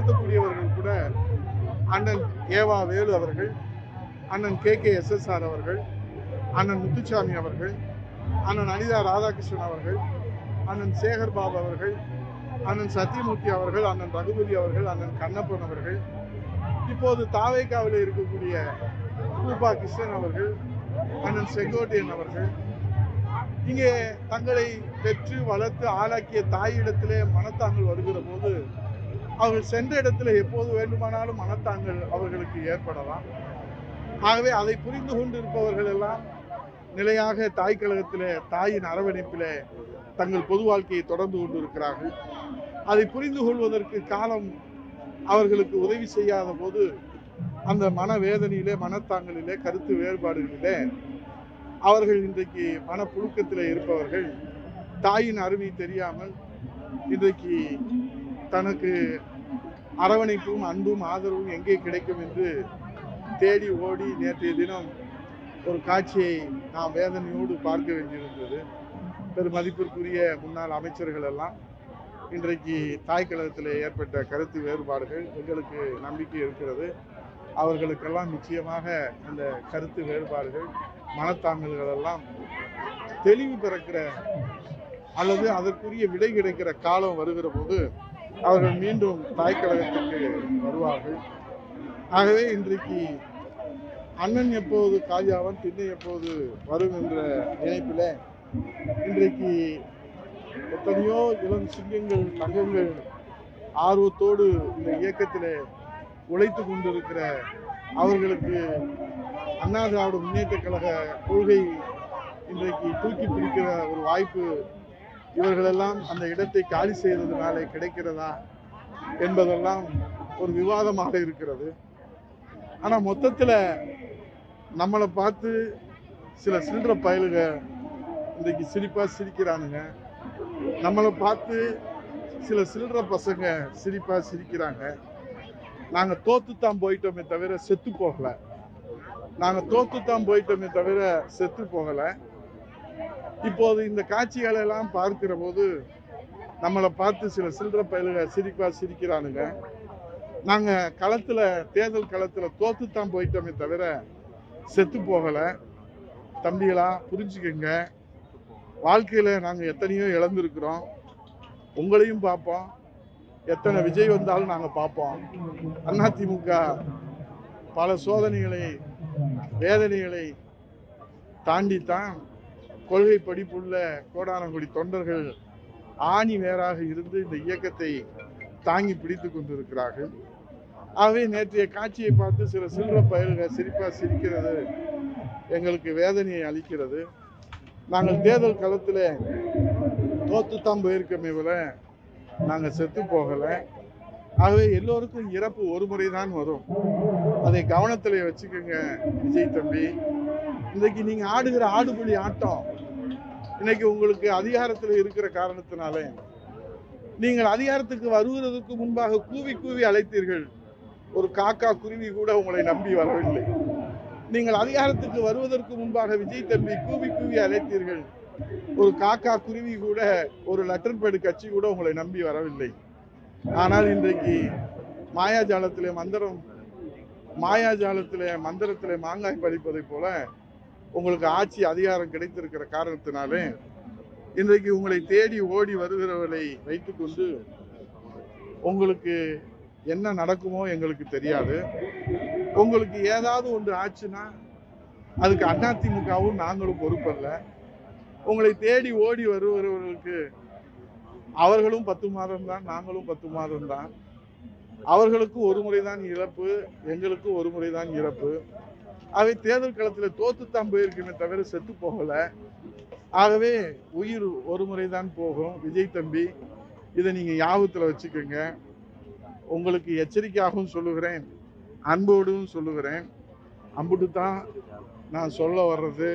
நடத்தக்கூடியவர்கள் கூட அண்ணன் ஏவா வேலு அவர்கள், அண்ணன் KKSSR அவர்கள், அண்ணன் முத்துசாமி அவர்கள், அண்ணன் அனிதா ராதாகிருஷ்ணன் அவர்கள், அண்ணன் சேகர் பாபு அவர்கள், அண்ணன் சத்தியமூர்த்தி அவர்கள், அண்ணன் ரகுபதி அவர்கள், அண்ணன் கண்ணப்பன் அவர்கள், இப்போது தாவேக்காவில் இருக்கக்கூடிய பூபா கிருஷ்ணன் அவர்கள், அண்ணன் செங்கோட்டையன் அவர்கள், இங்கே தங்களை பெற்று வளர்த்து ஆளாக்கிய தாயிடத்திலே மனத்தாங்கல் வருகிற போது அவர்கள் சென்ற இடத்துல எப்போது வேண்டுமானாலும் மனத்தாங்கல் அவர்களுக்கு ஏற்படலாம். ஆகவே அதை புரிந்து கொண்டு இருப்பவர்கள் எல்லாம் நிலையாக தாய் கழகத்திலே தாயின் அரவணைப்பிலே தங்கள் பொது வாழ்க்கையை தொடர்ந்து கொண்டிருக்கிறார்கள். அதை புரிந்து கொள்வதற்கு காலம் அவர்களுக்கு உதவி செய்யாத போது அந்த மனவேதனையிலே, மனத்தாங்கலிலே, கருத்து வேறுபாடுகளிலே அவர்கள் இன்றைக்கு மனப்புழுக்கத்திலே இருப்பவர்கள் தாயின் அருமை தெரியாமல் இன்றைக்கு தனக்கு அரவணைப்பும் அன்பும் ஆதரவும் எங்கே கிடைக்கும் என்று தேடி ஓடி நேற்றைய தினம் ஒரு காட்சியை நாம் வேதனையோடு பார்க்க வேண்டியிருந்தது. பெருமதிப்பிற்குரிய முன்னாள் அமைச்சர்கள் எல்லாம் இன்றைக்கு தாய் கழகத்தில் ஏற்பட்ட கருத்து வேறுபாடுகள் எங்களுக்கு நம்பிக்கை இருக்கிறது. அவர்களுக்கெல்லாம் நிச்சயமாக அந்த கருத்து வேறுபாடுகள், மனத்தாங்கல்கள் எல்லாம் தெளிவு பிறக்கிற அல்லது அதற்குரிய விடை கிடைக்கிற காலம் வருகிற போது அவர்கள் மீண்டும் தாய் கழகத்துக்கு வருவார்கள். ஆகவே இன்றைக்கு அண்ணன் எப்போது காலியாவன், திண்ணை எப்போது வரும் என்ற நினைப்பில் இன்றைக்கு எத்தனையோ இளம் சிங்கங்கள், தங்கங்கள் ஆர்வத்தோடு இந்த இயக்கத்தில் உழைத்து கொண்டிருக்கிற அவர்களுக்கு அண்ணா திராவிட முன்னேற்ற கழக கொள்கை இன்றைக்கு தூக்கி பிடிக்கிற ஒரு வாய்ப்பு இவர்களெல்லாம் அந்த இடத்தை காலி செய்ததுனாலே கிடைக்கிறதா என்பதெல்லாம் ஒரு விவாதமாக இருக்கிறது. ஆனால் மொத்தத்தில் நம்மளை பார்த்து சில சில்லற பயலுக இன்றைக்கு சிரிக்கிறானுங்க. நம்மளை பார்த்து சில சில்லற பசங்க சிரிக்கிறாங்க. நாங்கள் தோத்துத்தான் போயிட்டோமே தவிர செத்து போகலை. இப்போது இந்த காட்சிகளை எல்லாம் பார்க்கிற போது நம்மளை பார்த்து சில சில்லற பயலுக சிரிக்கிறானுங்க. நாங்கள் தேர்தல் களத்தில் தோத்துத்தான் போயிட்டோமே தவிர செத்து போகலை. தம்பிகளா, புரிஞ்சுக்கங்க. வாழ்க்கையில் நாங்கள் எத்தனையோ இழந்திருக்கிறோம். உங்களையும் பார்ப்போம். எத்தனை விஜய் வந்தாலும் நாங்கள் பார்ப்போம். அதிமுக பல சோதனைகளை, வேதனைகளை தாண்டித்தான் கொள்கை படிப்புள்ள கோடானங்குடி தொண்டர்கள் ஆணி வேறாக இருந்து இந்த இயக்கத்தை தாங்கி பிடித்து கொண்டிருக்கிறார்கள். ஆகவே நேற்றைய காட்சியை பார்த்து சில சில்லற பயல்கள் சிரிக்கிறது எங்களுக்கு வேதனையை அளிக்கிறது. நாங்கள் தேர்தல் களத்தில் தோத்துத்தான் போயிருக்கமே போல நாங்கள் செத்து போகலை. ஆகவே எல்லோருக்கும் இறப்பு ஒரு முறை தான் வரும். அதை கவனத்தில் வச்சுக்கோங்க விஜய் தம்பி. இன்றைக்கு நீங்கள் ஆடுகிற ஆடுபுலி ஆட்டம் இன்னைக்கு உங்களுக்கு அதிகாரத்தில் இருக்கிற காரணத்தினாலே நீங்கள் அதிகாரத்துக்கு வருவதற்கு முன்பாக கூவி அழைத்தீர்கள். ஒரு காக்கா குருவி கூட உங்களை நம்பி வரவில்லை. நீங்கள் அதிகாரத்துக்கு வருவதற்கு முன்பாக விஜய் தம்பி கூவி அழைத்தீர்கள். ஒரு காக்கா குருவி கூட, ஒரு லெட்டர் பேடு கட்சி கூட உங்களை நம்பி வரவில்லை. ஆனால் இன்றைக்கு மாயாஜாலத்திலே மந்திரத்திலே மாங்காய் பறிப்பதை போல உங்களுக்கு ஆட்சி அதிகாரம் கிடைத்திருக்கிற காரணத்தினாலே இன்றைக்கு உங்களை தேடி ஓடி வருகிறவர்களை வைத்துக்கொண்டு உங்களுக்கு என்ன நடக்குமோ எங்களுக்கு தெரியாது. உங்களுக்கு ஏதாவது ஒன்று ஆச்சுன்னா அதுக்கு அதிமுகவும் நாங்களும் பொறுப்பல்ல. உங்களை தேடி ஓடி வருகிறவர்களுக்கு அவர்களும் 10 மாதம் தான், நாங்களும் 10 மாதம் தான். அவர்களுக்கு ஒரு முறை தான் இறப்பு, எங்களுக்கு ஒரு முறை தான் இறப்பு. ஆகவே தேர்தல் களத்தில் தோத்துத்தான் போயிருக்குமே தவிர செத்து போகலை. ஆகவே உயிர் ஒரு முறை தான் போகும். விஜய் தம்பி, இதை நீங்கள் ஞாபகத்தில் வச்சுக்கோங்க. உங்களுக்கு எச்சரிக்கையாகவும் சொல்லுகிறேன், அன்போடும் சொல்லுகிறேன். அம்புட்டு தான் நான் சொல்ல வர்றது.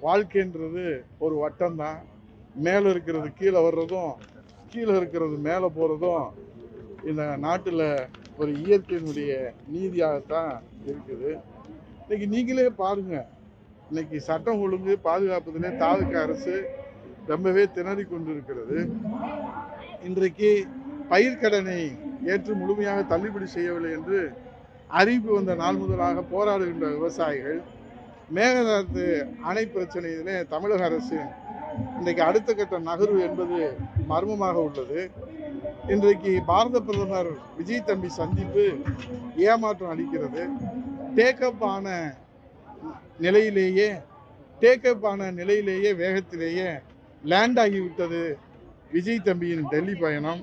வாழ்க்கைன்றது ஒரு வட்டம் தான். மேலே இருக்கிறது கீழே வர்றதும், கீழே இருக்கிறது மேலே போகிறதும் இந்த நாட்டில் ஒரு இயற்கையினுடைய நீதியாகத்தான் இருக்குது. இன்னைக்கு நீங்களே பாருங்க, இன்னைக்கு சட்டம் ஒழுங்கு பாதுகாப்பதிலே தாவக அரசு ரொம்பவே திணறி கொண்டிருக்கிறது. இன்றைக்கு பயிர்க்கடனை ஏற்று முழுமையாக தள்ளுபடி செய்யவில்லை என்று அறிவிப்பு வந்த நாள் முதலாக போராடுகின்ற விவசாயிகள் மேகதாது அணை பிரச்சனையிலே தமிழக அரசு இன்றைக்கு அடுத்த கட்ட நகர்வு என்பது மர்மமாக உள்ளது. இன்றைக்கு பாரத பிரதமர் விஜய் தம்பி சந்திப்பு ஏமாற்றம் அளிக்கிறது. டேக்கப் ஆன நிலையிலேயே வேகத்திலேயே லேண்ட் ஆகிவிட்டது விஜய் தம்பியின் டெல்லி பயணம்.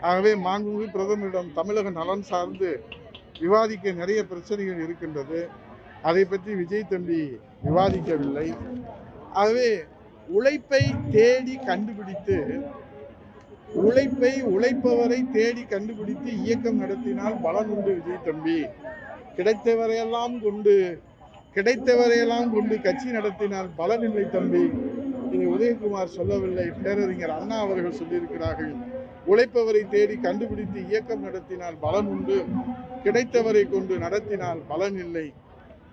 ஆகவே மாண்புமிகு பிரதமரிடம் தமிழக நலன் சார்ந்து விவாதிக்க நிறைய பிரச்சனைகள் இருக்கின்றது. அதை பற்றி விஜய் தம்பி விவாதிக்கவில்லை. ஆகவே உழைப்பவரை தேடி கண்டுபிடித்து இயக்கம் நடத்தினால் பலன் உண்டு விஜய் தம்பி. கிடைத்தவரையெல்லாம் கொண்டு கட்சி நடத்தினால் பலன் இல்லை தம்பி. இதை உதயகுமார் சொல்லவில்லை, பேரறிஞர் அண்ணா அவர்கள் சொல்லியிருக்கிறார்கள். உழைப்பவரை தேடி கண்டுபிடித்து இயக்கம் நடத்தினால் பலன் உண்டு, கிடைத்தவரை கொண்டு நடத்தினால் பலன் இல்லை,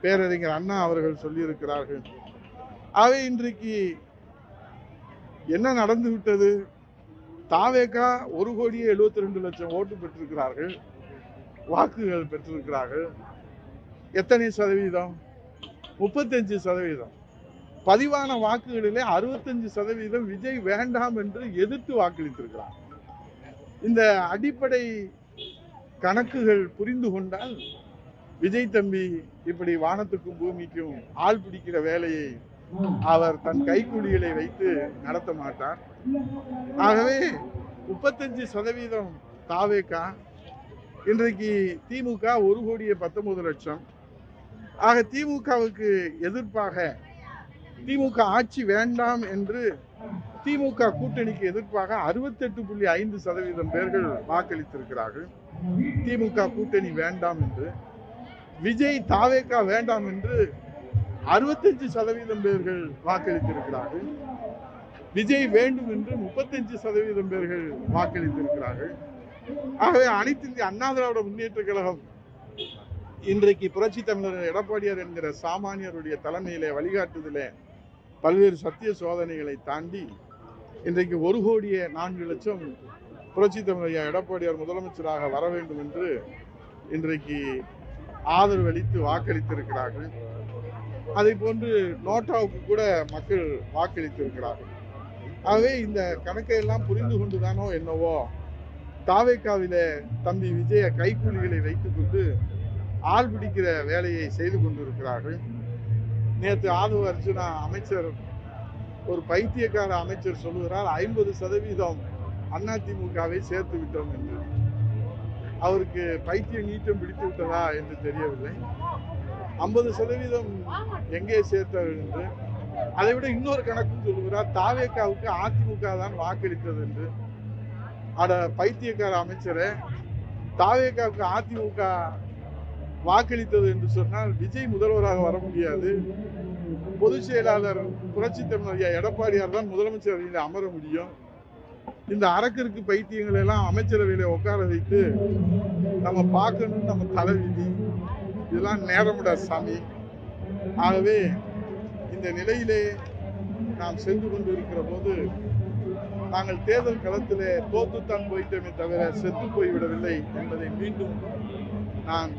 பேரறிஞர் அண்ணா அவர்கள் சொல்லியிருக்கிறார்கள். ஆகவே இன்றைக்கு என்ன நடந்து விட்டது? தாவேகா 1,72,00,000 ஓட்டு பெற்றிருக்கிறார்கள், வாக்குகள் பெற்றிருக்கிறார்கள். எத்தனை சதவீதம்? 35%. பதிவான வாக்குகளிலே 65% விஜய் வேண்டாம் என்று எதிர்த்து வாக்களித்திருக்கிறார். இந்த அடிப்படை கணக்குகள் புரிந்து கொண்டால் விஜய் தம்பி இப்படி வானத்துக்கும் பூமிக்கும் ஆள் பிடிக்கிற வேலையை அவர் தன் கைக்கூலிகளை வைத்து நடத்த மாட்டார். ஆகவே 35% தாவேகா, இன்றைக்கு திமுக 1,19,00,000. ஆக திமுகவுக்கு எதிர்ப்பாக, திமுக ஆட்சி வேண்டாம் என்று திமுக கூட்டணிக்கு எதிர்ப்பாக 68.5% பேர்கள் வாக்களித்திருக்கிறார்கள். திமுக கூட்டணி வேண்டாம் என்று. விஜய் தாவேகா வேண்டாம் என்று 65% பேர்கள் வாக்களித்திருக்கிறார்கள். விஜய் வேண்டும் என்று 35% பேர்கள் வாக்களித்திருக்கிறார்கள். ஆகவே அனைத்து இந்திய அண்ணா திராவிட முன்னேற்ற கழகம் இன்றைக்கு புரட்சி தமிழர் எடப்பாடியார் என்கிற சாமானியருடைய தலைமையிலே வழிகாட்டுதலே பல்வேறு சத்திய சோதனைகளை தாண்டி இன்றைக்கு 1,04,00,000 புரட்சி தமிழர் எடப்பாடியார் முதலமைச்சராக வர வேண்டும் என்று இன்றைக்கு ஆதரவு அளித்து வாக்களித்திருக்கிறார்கள். அதை போன்று நோட்டாவுக்கு கூட மக்கள் வாக்களித்திருக்கிறார்கள். ஆகவே இந்த கணக்கை எல்லாம் புரிந்து கொண்டுதானோ என்னவோ தாவேக்காவிலே தம்பி விஜய கைக்கூலிகளை வைத்துக் கொண்டு ஆள் பிடிக்கிற வேலையை செய்து கொண்டிருக்கிறார்கள். நேற்று ஆதவ அர்ஜுனா அமைச்சர், ஒரு பைத்தியக்கார அமைச்சர் சொல்லுகிறார் 50% அதிமுகவை சேர்த்து விட்டோம் என்று. அவருக்கு பைத்திய நீட்டம் பிடித்து விட்டதா என்று தெரியவில்லை. 50% எங்கே சேர்த்தார் என்று. அதை விட இன்னொரு கணக்கும் சொல்லுகிறார், தாவேக்காவுக்கு அதிமுக தான் வாக்களித்தது என்று. அட பைத்தியக்கார அமைச்சரே, தாவேக்காவுக்கு அதிமுக வாக்களித்தது என்று சொன்னால் விஜய் முதல்வராக வர முடியாது. பொதுச் செயலாளர் புரட்சி தமிழர் எடப்பாடியார் தான் முதலமைச்சர் அறையில் அமர முடியும். இந்த அரக்கிற்கு பைத்தியங்களை எல்லாம் அமைச்சரவையில உட்கார வைத்து நம்ம பார்க்கணும், நம்ம தலைவிதி, இதெல்லாம் நேரமுடா சாமி. ஆகவே இந்த நிலையிலே நாம் சென்று கொண்டு இருக்கிற போது நாங்கள் தேர்தல் களத்திலே தோத்துத்தான் போயிட்டோமே தவிர செத்து போய்விடவில்லை என்பதை மீண்டும் நான்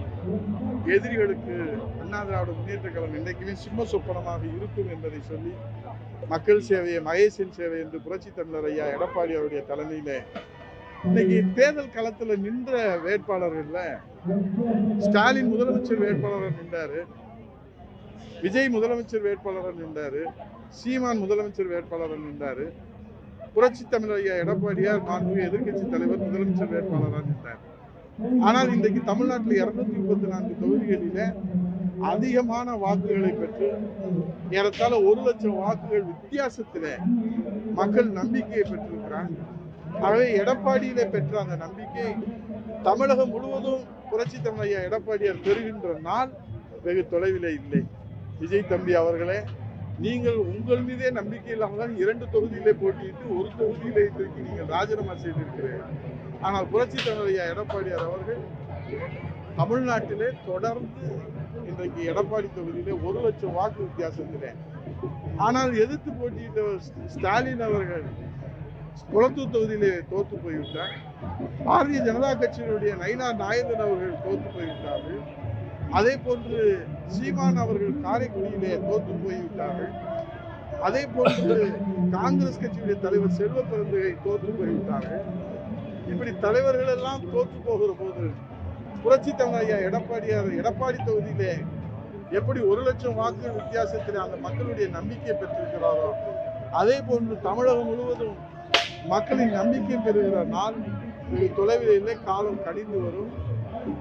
எதிரிகளுக்கு அண்ணா திராவிட முன்னேற்ற கழகம் இன்றைக்குமே சிம்ம சொப்பனமாக இருக்கும் என்பதை சொல்லி, மக்கள் சேவையை மகேசின் சேவை என்று புரட்சி தமிழர் ஐயா எடப்பாடி அவருடைய தலைமையில இன்னைக்கு தேர்தல் களத்துல நின்ற வேட்பாளர்கள்ல ஸ்டாலின் முதலமைச்சர் வேட்பாளராக நின்றாரு, விஜய் முதலமைச்சர் வேட்பாளராக நின்றாரு, சீமான் முதலமைச்சர் வேட்பாளராக நின்றாரு, புரட்சி தமிழர் ஐயா எடப்பாடியார் மாண்புமிகு எதிர்க்கட்சி தலைவர் முதலமைச்சர் வேட்பாளராக நின்றார். ஆனால் இன்றைக்கு தமிழ்நாட்டில் 234 தொகுதிகளில அதிகமான வாக்குகளை பெற்று ஏறத்தாழ 1,00,000 வாக்குகள் வித்தியாசத்தில மக்கள் நம்பிக்கையை பெற்றிருக்கிறார். ஆகவே எடப்பாடியிலே பெற்ற அந்த நம்பிக்கை தமிழகம் முழுவதும் புரட்சி தமிழர் ஐயா எடப்பாடியார் பெறுகின்ற நாள் வெகு தொலைவிலே இல்லை. விஜய் தம்பி அவர்களே, நீங்கள் உங்கள் மீதே நம்பிக்கை இல்லாமல் தான் 2 தொகுதியிலே போட்டியிட்டு 1 தொகுதியிலே இன்றைக்கு நீங்கள் ராஜினாமா செய்திருக்கிறீர்கள். ஆனால் புரட்சி தமிழர் ஐயா எடப்பாடியார் அவர்கள் தமிழ்நாட்டிலே தொடர்ந்து இன்றைக்கு எடப்பாடி தொகுதியிலே 1,00,000 வாக்கு வித்தியாசத்திலே, ஆனால் எதிர்த்து போட்டியிட்ட ஸ்டாலின் அவர்கள் குளத்தூர் தொகுதியிலே தோற்று போய்விட்டார். பாரதிய ஜனதா கட்சியினுடைய நயினார் நாகேந்திரன் அவர்கள் தோற்று போய்விட்டார்கள். அதே போன்று சீமான் அவர்கள் காரைக்குடியிலே தோற்று போய்விட்டார்கள். அதே போன்று காங்கிரஸ் கட்சியுடைய தலைவர் செல்வ பெருந்தகை தோற்று போய்விட்டார்கள். இப்படி தலைவர்கள் எல்லாம் தோற்று போகிற போது புரட்சி தமிழ் ஐயா எடப்பாடி தொகுதியிலே எப்படி 1 லட்சம் வாக்குகள் வித்தியாசத்தில் அந்த மக்களுடைய நம்பிக்கையை பெற்றிருக்கிறாரோ அதே போன்று தமிழகம் முழுவதும் மக்களின் நம்பிக்கை பெறுகிற நாள் வெகு தொலைவில் இல்லை, காலம் கடிந்து வரும்.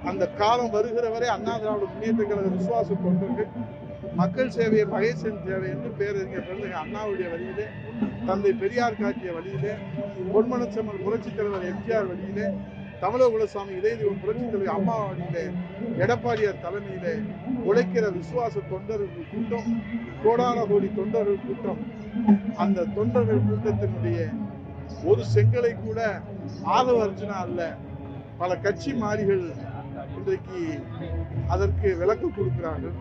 அந்த காலம் வருகிற வரை அண்ணா திராவிட முன்னேற்ற கழக விசுவாச தொண்டர்கள் மக்கள் சேவையை மகேசன் சேவை என்று பேரறிஞர் பெருந்தகை அண்ணாவுடைய வழியிலே, தந்தை பெரியார் காட்டிய வழியிலே, பொன்மனச்செம்மல் புரட்சித் தலைவர் எம்ஜிஆர் வழியிலே, தமிழக குலசாமி இதயதெய்வம் புரட்சித் தலைவர் அம்மா வழியிலே, எடப்பாடியார் தலைமையிலே உழைக்கிற விசுவாச தொண்டர்கள் கூட்டம், கோடான கோடி தொண்டர்கள் கூட்டம். அந்த தொண்டர்கள் கூட்டத்தினுடைய ஒரு செங்கலை கூட ஆதவ அர்ஜுனா அல்ல, பல கட்சி மாறிகள் இன்றைக்கு அதற்கு விளக்கம் கொடுக்கிறார்கள்.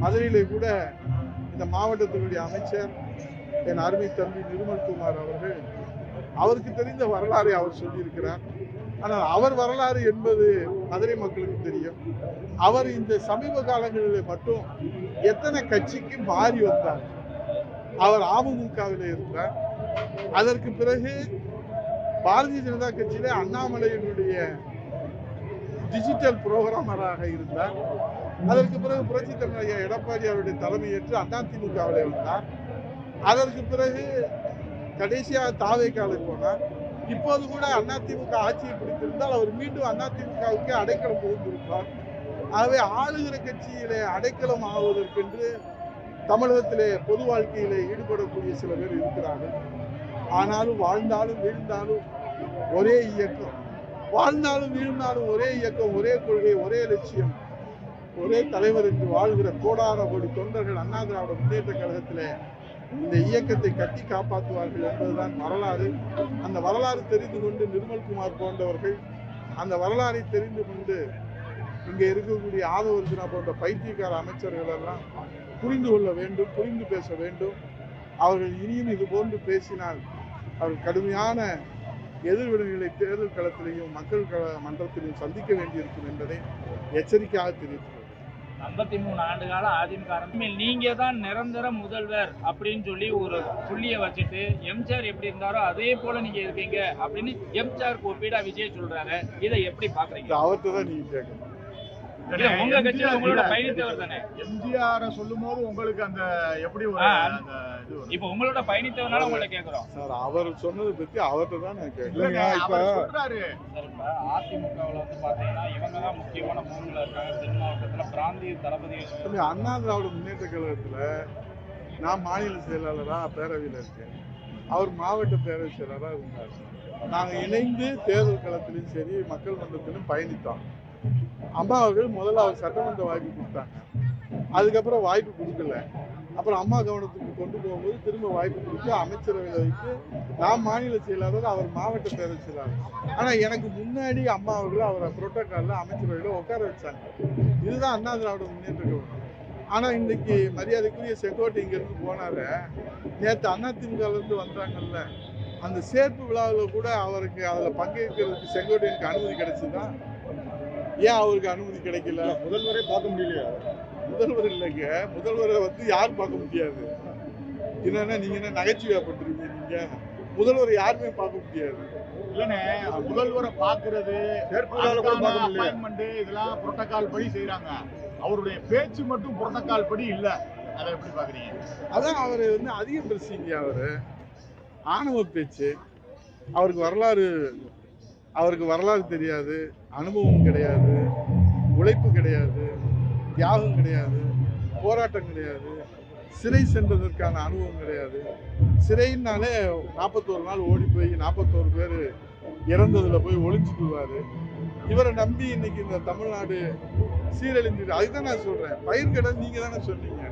மதுரையிலே கூட இந்த மாவட்டத்தினுடைய அமைச்சர் என் அருமை தம்பி நிர்மல்குமார் அவர்கள் அவருக்கு தெரிந்த வரலாறை அவர் சொல்லியிருக்கிறார். ஆனால் அவர் வரலாறு என்பது மதுரை மக்களுக்கு தெரியும். அவர் இந்த சமீப காலங்களில் மட்டும் எத்தனை கட்சிக்கு மாறி வந்தார். அவர் அமமுகவில் இருந்தார். அதற்கு பிறகு பாரதிய ஜனதா கட்சியிலே அண்ணாமலையினுடைய டிஜிட்டல் புரோகிராமராக இருந்தார். அதற்கு பிறகு புரட்சி தமிழ் ஐயா எடப்பாடி அவருடைய தலைமையேற்று அதிமுகவிலே வந்தார். அதற்கு பிறகு கடைசியாக தாவேக்காவுக்கு போனார். இப்போது கூட அதிமுக ஆட்சியை பிடித்திருந்தால் அவர் மீண்டும் அதிமுகவுக்கு அடைக்கலம் புகுந்திருப்பார். ஆகவே ஆளுகிற கட்சியிலே அடைக்கலம் ஆவதற்கென்று தமிழகத்திலே பொது வாழ்க்கையிலே ஈடுபடக்கூடிய சில பேர் இருக்கிறார்கள். ஆனாலும் வாழ்ந்தாலும் வீழ்ந்தாலும் ஒரே இயக்கம், வாழ்ந்தாலும் வீழ்ந்தாலும் ஒரே இயக்கம், ஒரே கொள்கை, ஒரே லட்சியம், ஒரே தலைவர் என்று வாழ்கிற கோடான கோடி தொண்டர்கள் அண்ணா திராவிட முன்னேற்ற கழகத்திலே இந்த இயக்கத்தை கட்டி காப்பாற்றுவார்கள் என்பதுதான் வரலாறு. அந்த வரலாறு தெரிந்து கொண்டு நிர்மல்குமார் போன்றவர்கள் அந்த வரலாறை தெரிந்து கொண்டு இங்கே இருக்கக்கூடிய ஆதவ அர்ஜுனா போன்ற பைத்தியக்கார அமைச்சர்கள் எல்லாம் புரிந்து கொள்ள வேண்டும், புரிந்து பேச வேண்டும். அவர்கள் இனியும் இது போன்று பேசினால் அவர்கள் கடுமையான எதிர்வினைகளை தேர்தல் களத்திலையும் மக்கள் மன்றத்திலையும் சந்திக்க வேண்டியிருக்கும் என்பதை எச்சரிக்கையாக தெரிவித்துள்ளது. 53 ஆண்டு காலம் அதிமுக நீங்க தான் நிரந்தர முதல்வர் அப்படின்னு சொல்லி ஒரு புள்ளிய வச்சுட்டு எம்ஜிஆர் எப்படி இருந்தாரோ அதே போல நீங்க இருக்கீங்க அப்படின்னு எம்ஜிஆருக்கு ஒப்பீடா விஜய் சொல்றாரு. இதை எப்படி பாக்குறீங்க? அவர்கிட்ட தான் நீங்க கேட்கணும். உங்க கட்சியில உங்களோட பயணித்தவர் தானே எம்ஜிஆர் சொல்லும் போது உங்களுக்கு அந்த எப்படி இப்ப உங்களோட பயணித்தவனால உங்களை கேக்குறோம் சார். அவர் சொன்னதை பத்தி அவர்கிட்ட தான் நான் கேட்கிறேன். அதிமுகவுல வந்து பாத்தீங்கன்னா இவங்க தான் முக்கியமான மூணுல இருக்காங்க. தென் மாவட்டத்துல பிராந்திய தளபதிகள். அண்ணா திராவிட முன்னேற்ற கழகத்துல நான் மாநில செயலாளரா பேரவையில் இருக்கேன். அவர் மாவட்ட பேரவை செயலாளராக இருந்தார். நாங்க இணைந்து தேர்தல் களத்திலும் சரி மக்கள் மன்றத்திலும் பயணித்தோம். அம்மா அவர்கள் முதல்ல அவர் சட்டமன்ற வாய்ப்பு கொடுத்தாங்க. அதுக்கப்புறம் வாய்ப்பு கொடுக்கல. அப்புறம் அம்மா கவனத்துக்கு கொண்டு போகும்போது திரும்ப வாய்ப்பு கொடுத்து அமைச்சரவையில் வைத்து நான் மாநில செயலாளர், அவர் மாவட்ட பேரவை செயலாளர். ஆனால் எனக்கு முன்னாடி அம்மா அவர்கள் அவரை புரோட்டோக்காலில் அமைச்சரவையில் உட்கார வச்சாங்க. இதுதான் அண்ணா திராவிட முன்னேற்ற கழகம். ஆனால் இன்னைக்கு மரியாதைக்குரிய செங்கோட்டை இங்கேருந்து போனார். நேற்று அதிமுகலேருந்து வந்தாங்கல்ல, அந்த சேர்ப்பு விழாவில் கூட அவருக்கு அதில் பங்கேற்கிறதுக்கு செங்கோட்டையனுக்கு அனுமதி கிடைச்சுதான். ஏன் அவருக்கு அனுமதி கிடைக்கல? முதல்வரை பார்க்க முடியலையா? முதல்வர் இல்லைங்க, முதல்வரை வந்து யாரும் பார்க்க முடியாது. என்னன்னா நீங்க என்ன நகைச்சுவையா பண்றீங்க? நீங்க முதல்வரை யாருமே பார்க்க முடியாது. இல்லைண்ணே, முதல்வரை பார்க்கறது அப்பாயின்மெண்ட் இதெல்லாம் புரோட்டோகால் படி செய்யறாங்க. அவருடைய பேச்சு மட்டும் புரோட்டோகால் படி இல்ல. அதை எப்படி பாக்குறீங்க? அதான் அவரு வந்து அதிக பேசுறீங்க. அவரு ஆணவ பேச்சு. அவருக்கு வரலாறு தெரியாது, அனுபவம் கிடையாது, உழைப்பு கிடையாது, தியாகம் கிடையாது, போராட்டம் கிடையாது, சிறை சென்றதற்கான அனுபவம் கிடையாது. சிறைனாலே 41 நாள் ஓடி போய் 41 பேர் இறந்ததுல போய் ஒளிஞ்சுக்குவாரு. இவரை நம்பி இன்னைக்கு இந்த தமிழ்நாடு சீரழிஞ்சு. அதுதான் நான் சொல்றேன். பயிர்கடன் நீங்க தானே சொன்னீங்க.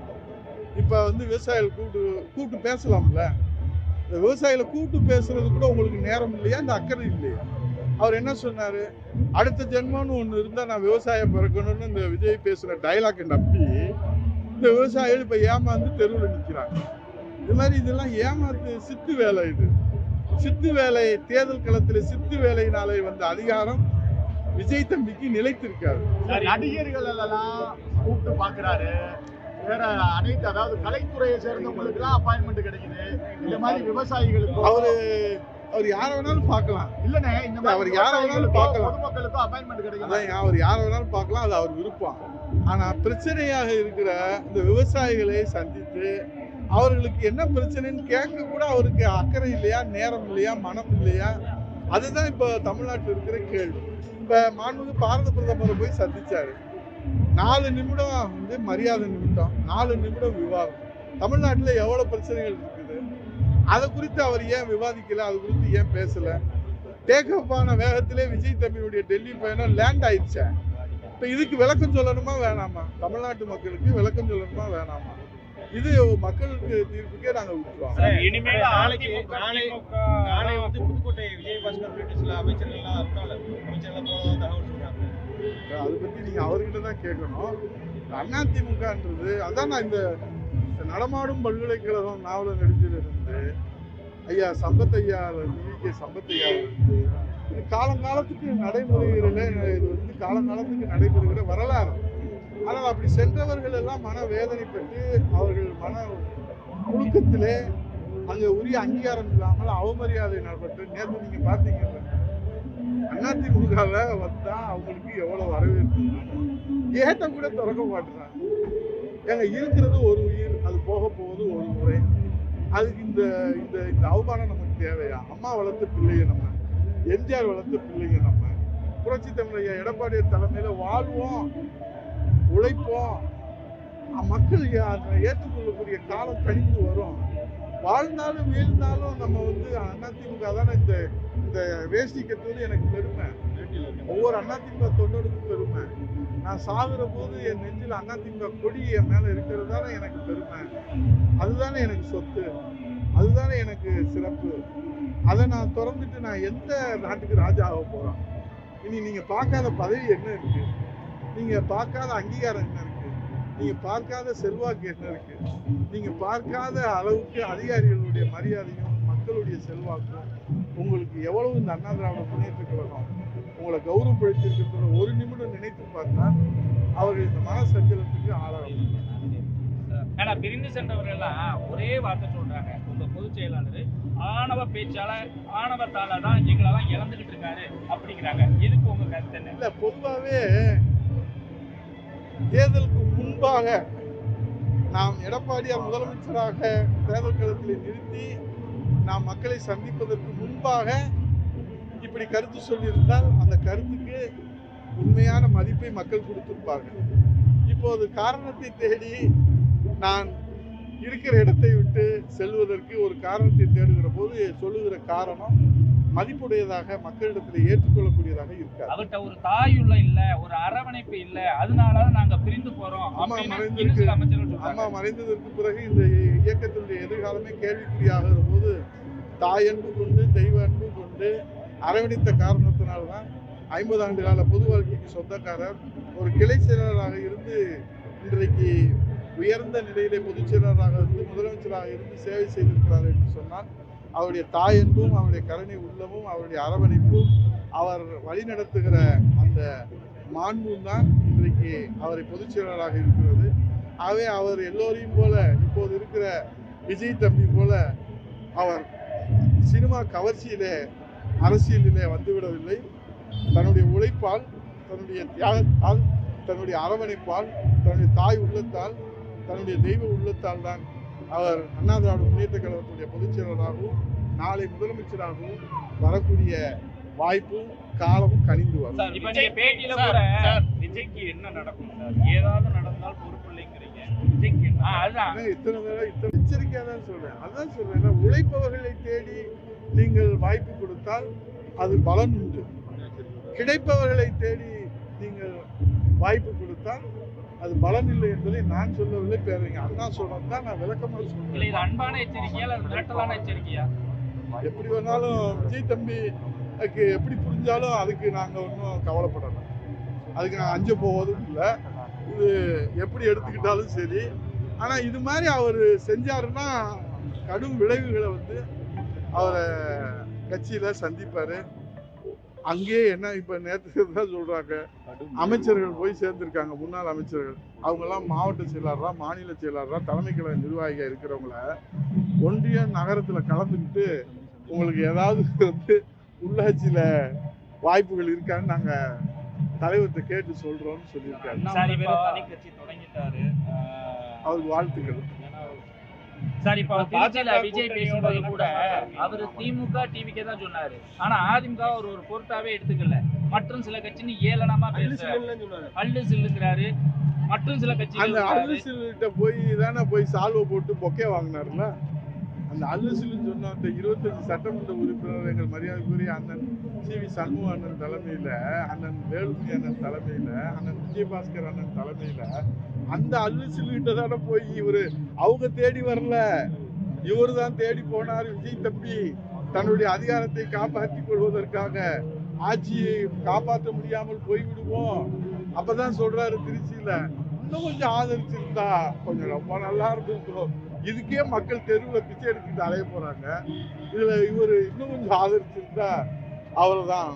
இப்ப வந்து விவசாயிகள் கூப்பிட்டு பேசலாம்ல. இந்த விவசாயிகளை கூப்பிட்டு பேசுறது கூட உங்களுக்கு நேரம் இல்லையா? இந்த அக்கறை இல்லையா? அவர் என்ன சொன்னாரு? அடுத்த ஜென்மம்னு ஒண்ணு இருந்தா நான் விவசாயம் பிறக்கணும்னு இந்த விஜய் பேசுற டைலாக்கை நம்பி இந்த விவசாயிகள் இப்ப ஏமாந்து தெருவில் நிற்கிறாங்க. இது மாதிரி இதெல்லாம் ஏமாத்து சித்து வேலை. இது சித்து வேலை, தேர்தல் களத்தில் சித்து வேலையினாலே வந்த அதிகாரம் விஜய் தம்பிக்கு நிலைத்திருக்காது. நடிகர்கள் எல்லாம் கூப்பிட்டு பாக்குறாரு, வேற அனைத்து அதாவது கலைத்துறையை சேர்ந்தவங்களுக்கு எல்லாம் அப்பாயின்மெண்ட் கிடைக்குது. இந்த மாதிரி விவசாயிகளுக்கு அவர் யார வேணாலும் பார்க்கலாம். இல்லனே, இந்த மாதிரி அவர் யார வேணாலும் பார்க்கலாம். பொதுமக்களுக்கு அப்பாயின்மெண்ட் கிடைக்குது. அதான் அவர் யார வேணாலும் பார்க்கலாம், அது அவர் விருப்பம். ஆனா பிரச்சனையாக இருக்கிற இந்த விவசாயிகளை சந்தித்து அவர்களுக்கு என்ன பிரச்சனைன்னு கேட்க கூட அவருக்கு அக்கறை இல்லையா, நேரம் இல்லையா, மனம் இல்லையா? அதுதான் இப்ப தமிழ்நாட்டில் இருக்கிற கேள்வி. இப்ப மாண்புமிகு பாரத பிரதமரை போய் சந்திச்சாரு. 4 நிமிடம் வந்து மரியாதை நிமிடம், 4 நிமிடம் விவாதம். தமிழ்நாட்டில் எவ்வளவு பிரச்சனைகள் இருக்குது, அதை குறித்து அவர் ஏன் விவாதிக்கல, அது குறித்து ஏன் பேசல? டேக்அப் ஆன வேகத்திலே விஜய் தம்பியுடைய டெல்லி பயணம் லேண்ட் ஆயிடுச்சு. இப்ப இதுக்கு விளக்கம் சொல்லணுமா வேணாமா? தமிழ்நாட்டு மக்களுக்கு விளக்கம் சொல்லணுமா வேணாமா? இது மக்களுக்கு தீர்ப்புக்கே நாங்க விட்டுருவோம். இனிமேல் நாளை வந்து புதுக்கோட்டை விஜயபாஸ்கர் உள்ளிட்ட சில அமைச்சர்கள் எல்லாம் போனதாக தகவல் சொல்றாங்க. அதை பத்தி நீங்க அவர்கிட்ட தான் கேட்கணும். அதிமுகன்றது அதான் நான் இந்த நடமாடும் பல்கலைக்கழகம் நாவலர் நெடுஞ்சிலிருந்து ஐயா சம்பத் ஐயா கே சம்பத் ஐயா இருந்து இது காலங்காலத்துக்கு நடைமுறைகளில் இது வந்து காலங்காலத்துக்கு நடைபெறுகிற வரலாறு. ஆனால் அப்படி சென்றவர்கள் எல்லாம் மன வேதனைப்பட்டு அவர்கள் மன ஒழுக்கத்திலே அங்கே உரிய அங்கீகாரம் இல்லாமல் அவமரியாதை நடைபெற்று நேற்று நீங்க பார்த்தீங்கல்ல, அதிமுகவை வந்தா அவங்களுக்கு எவ்வளவு வரவேற்பு, ஏட்ட கூட திறக்க மாட்டுறாங்க. ஏங்க இருக்கிறது ஒரு உயிர், அது போக போவது ஒரு முறை. அதுக்கு இந்த இந்த இந்த அவமானம் நமக்கு தேவையா? அம்மா வளர்த்த பிள்ளைங்க நம்ம, எம்ஜிஆர் வளர்த்த பிள்ளைங்க நம்ம, புரட்சி தமிழ் எடப்பாடியார் தலைமையில வாழ்வோம், உழைப்போம், மக்கள் ஏற்றுக்கொள்ளக்கூடிய காலம் கழிந்து வரும். வாழ்ந்தாலும் வீழ்ந்தாலும் நம்ம வந்து அதிமுக தானே. இந்த வேஷ்டி கட்டுவது எனக்கு பெருமை, ஒவ்வொரு அதிமுக தொண்டனுக்கும் பெருமை. நான் சாகுற போது என் நெஞ்சில் அதிமுக கொடி என் மேல இருக்கிறது தானே எனக்கு பெருமை. அதுதானே எனக்கு சொத்து, அதுதானே எனக்கு சிறப்பு. அதை நான் திறந்துட்டு நான் எந்த நாட்டுக்கு ராஜா ஆக போறேன்? இனி நீங்க பார்க்காத பதவி என்ன இருக்கு, நீங்க பார்க்காத அங்கீகாரம் என்ன இருக்கு, நீங்க பார்க்காத செல்வாக்கு என்ன இருக்கு, நீங்க பார்க்காத அளவுக்கு அதிகாரிகளுடைய மரியாதையும் மக்களுடைய செல்வாக்கும் உங்களுக்கு எவ்வளவு இந்த அண்ணா திராவிட முன்னேற்ற கழகம் உங்களை கௌரவப்படுத்தியிருக்கிற ஒரு நிமிடம் நினைத்து பார்த்தா அவர்கள் இந்த மன சஞ்சலத்துக்கு ஆளாகும். ஆனா பிரிந்து சென்றவர்கள் எல்லாம் ஒரே வார்த்தை சொல்றாங்க, உங்க பொதுச் செயலாளர் ஆணவ பேச்சால ஆணவத்தால தான் எங்களெல்லாம் இழந்துகிட்டு இருக்காரு அப்படிங்கிறாங்க. எதுக்கு உங்க கருத்து என்ன? இல்ல, பொதுவாகவே தேர்தலுக்கு முன்பாக நாம் எடப்பாடியார் முதலமைச்சராக தேர்தல் களத்தில் நிறுத்தி நாம் மக்களை சந்திப்பதற்கு முன்பாக இப்படி கருத்து சொல்லியிருந்தால் அந்த கருத்துக்கு உண்மையான மதிப்பை மக்கள் கொடுத்திருப்பார்கள். இப்போது காரணத்தை தேடி நான் இருக்கிற இடத்தை விட்டு செல்வதற்கு ஒரு காரணத்தை தேடுகிற போது சொல்லுகிற காரணம் மதிப்புடையதாக மக்களிடத்தில் ஏற்றுக்கொள்ளக்கூடியதாக இருக்காது. அவர்கிட்ட ஒரு தாயுள்ள இல்ல, ஒரு அரவணைப்பு இல்ல, அதனாலதான் நாங்க பிரிந்து போறோம். அம்மா மறைந்ததற்கு பிறகு இந்த இயக்கத்தினுடைய எதிர்காலமே கேள்விக்குறியாகிற போது தாய் அன்பு கொண்டு தெய்வ அன்பு கொண்டு அரவணைத்த காரணத்தினால்தான் 50 ஆண்டு கால பொது வாழ்க்கைக்கு சொந்தக்காரர் ஒரு கிளை செயலாளராக இருந்து இன்றைக்கு உயர்ந்த நிலையிலே பொதுச் செயலாளராக இருந்து முதலமைச்சராக இருந்து சேவை செய்திருக்கிறார் என்று சொன்னால் அவருடைய தாய் அன்பும் அவருடைய கருணை உள்ளமும் அவருடைய அரவணைப்பும் அவர் வழிநடத்துகிற அந்த மாண்பும் தான் இன்றைக்கு அவரை பொதுச் செயலாளராக இருக்கிறது. ஆகவே அவர் எல்லோரையும் போல இப்போது இருக்கிற விஜய் தம்பி போல அவர் சினிமா கவர்ச்சியிலே அரசியலிலே வந்துவிடவில்லை. தன்னுடைய உழைப்பால், தன்னுடைய தியாகத்தால், தன்னுடைய அரவணைப்பால், தன்னுடைய தாய் உள்ளத்தால், தன்னுடைய தெய்வ உள்ளத்தால் தான் அவர் அண்ணா திராவிட முன்னேற்ற கழகத்துடைய பொதுச் செயலராகவும் நாளை முதலமைச்சராகவும் வரக்கூடிய வாய்ப்பும் காலமும் கனிந்து வரும். இப்ப நீங்க பேட்டியில கூட விஜய்க்கு என்ன நடக்கும் சார், ஏதாவது நடந்தால் பொறுப்பு இல்லைங்கிறீங்க. விஜய்க்கு அதுதான் இத்தனை எச்சரிக்கையா தான் சொல்றேன். அதான் சொல்றேன், உழைப்பவர்களை தேடி நீங்கள் வாய்ப்பு கொடுத்தால் அது பலன் உண்டு. கிடைப்பவர்களை தேடி நீங்கள் வாய்ப்பு கொடுத்தால் அது பலன் இல்லை என்பதை நான் சொல்லவில்லை, பேருங்க அண்ணா சொல்றது தான் நான் விளக்கமாக சொல்றேன். இது அன்பான எச்சரிக்கையா அல்லது மிரட்டலான எச்சரிக்கையா? எப்படி வேணாலும் விஜய் தம்பி எப்படி புரிஞ்சாலும் அதுக்கு நாங்கள் ஒன்றும் கவலைப்படலை, அதுக்கு நாங்கள் அஞ்ச போவதும் இல்லை. இது எப்படி எடுத்துக்கிட்டாலும் சரி. ஆனால் இது மாதிரி அவர் செஞ்சாருன்னா கடும் விளைவுகளை வந்து அவரை கட்சியில சந்திப்பாரு. அங்கேயே என்ன இப்ப நேற்று தான் சொல்றாங்க, அமைச்சர்கள் போய் சேர்ந்திருக்காங்க, முன்னாள் அமைச்சர்கள். அவங்கெல்லாம் மாவட்ட செயலாளரா, மாநில செயலாளரா, தலைமை கழக நிர்வாகியா இருக்கிறவங்கள ஒன்றிய நகரத்துல கலந்துக்கிட்டு உங்களுக்கு ஏதாவது வந்து உள்ளாட்சியில வாய்ப்புகள் இருக்கான்னு நாங்க தலைவர்கிட்ட கேட்டு சொல்றோம்னு சொல்லியிருக்காரு. தனி கட்சி தொடங்கிட்டாரு, அவருக்கு வாழ்த்துக்கள். சார் இப்ப திருச்சியில விஜய் பேசும்போது கூட அவரு திமுக டிவிக்கே தான் சொன்னாரு. ஆனா அதிமுக அவர் ஒரு பொருட்டாவே எடுத்துக்கல. மற்றும் சில கட்சின்னு ஏளனமா பேசுறாரு, அள்ளு சில்லுங்கிறாரு. மற்றும் சில கட்சி அந்த அள்ளு சில்லுகிட்ட போய் சால்வை போட்டு பொக்கே வாங்கினார்ல. அந்த அள்ளு சில்லுன்னு சொன்ன அந்த 25 சட்டமன்ற உறுப்பினர் எங்கள் மரியாதைக்குரிய அண்ணன் சி.வி. சண்முக அண்ணன் தலைமையில, அண்ணன் வேலுமணி அண்ணன் தலைமையில, அண்ணன் விஜயபாஸ்கர் அண்ணன் தலைமையில அந்த அள்ளு சில்லுகிட்ட தானே போய் இவரு, அவங்க தேடி வரல, இவரு தான் தேடி போனார். விஜய் தம்பி தன்னுடைய அதிகாரத்தை காப்பாற்றிக் கொள்வதற்காக ஆட்சியை காப்பாற்ற முடியாமல் போய்விடுவோம். அப்பதான் சொல்றாரு திருச்சியில, இன்னும் கொஞ்சம் ஆதரிச்சிருந்தா கொஞ்சம் ரொம்ப நல்லா இருந்திருக்கும். இதுக்கே மக்கள் தெருவில் பிச்சை எடுத்துட்டு அலைய போறாங்க. இதுல இவரு இன்னும் கொஞ்சம் ஆதரிச்சிருந்தா அவ்வளவுதான்.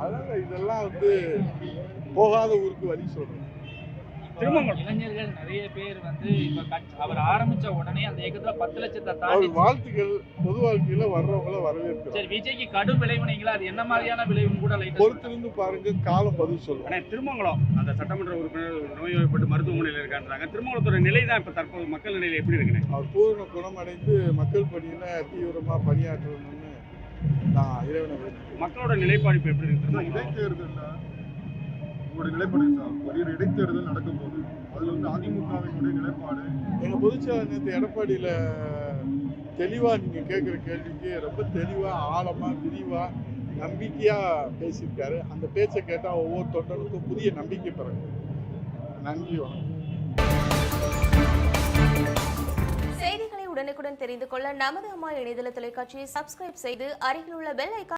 அதனால இதெல்லாம் வந்து போகாத ஊருக்கு வழி சொல்றேன். இளைஞர்கள் நிறைய பேர் வந்து இப்ப அவர் ஆரம்பிச்ச உடனே அந்த இயக்கத்துல 10 லட்சத்தை தாண்டி அவர் வாழ்த்துக்கள். பொது வாழ்க்கையில வர்றவங்கள வரவேற்கிறோம். சரி, விஜய்க்கு கடும் விளைவுனீங்களா? அது என்ன மாதிரியான விளைவுன்னு கூட லைட்டா பொறுத்திருந்து பாருங்க, காலம் பதில் சொல்லும். ஆனா திருமங்கலம் அந்த சட்டமன்ற உறுப்பினர் நோய்வாய்ப்பட்டு மருத்துவமனையில் இருக்கான்றாங்க. திருமங்கலத்தோட நிலை தான் இப்ப தற்போது மக்கள் நிலையில எப்படி இருக்குன்னு? அவர் பூரண குணமடைந்து மக்கள் பணியில தீவிரமா பணியாற்றணும்னு நான் இறைவனை வேண்டிக்கிறேன். மக்களோட நிலைப்பாடு இப்ப எப்படி இருக்கு? இடைத்தேர்தல்ல உங்களுடைய நிலைப்பாடு சார், ஒரு இடைத்தேர்தல் நடக்கும் போது அதுல வந்து அதிமுகவினுடைய நிலைப்பாடு, எங்க பொதுச்செயலாளர் நேற்று எடப்பாடியில தெளிவா நீங்க கேட்குற கேள்விக்கு ரொம்ப தெளிவா, ஆழமா, விரிவா, நம்பிக்கையா பேசியிருக்காரு. அந்த பேச்சை கேட்டா ஒவ்வொரு தொண்டனுக்கும் புதிய நம்பிக்கை பிறகு. நன்றி, வணக்கம். செய்திகளை உடனுக்குடன் தெரிந்து கொள்ள நமது அம்மா இணையதள தொலைக்காட்சியை சப்ஸ்கிரைப் செய்து அருகில் உள்ள பெல் ஐகான்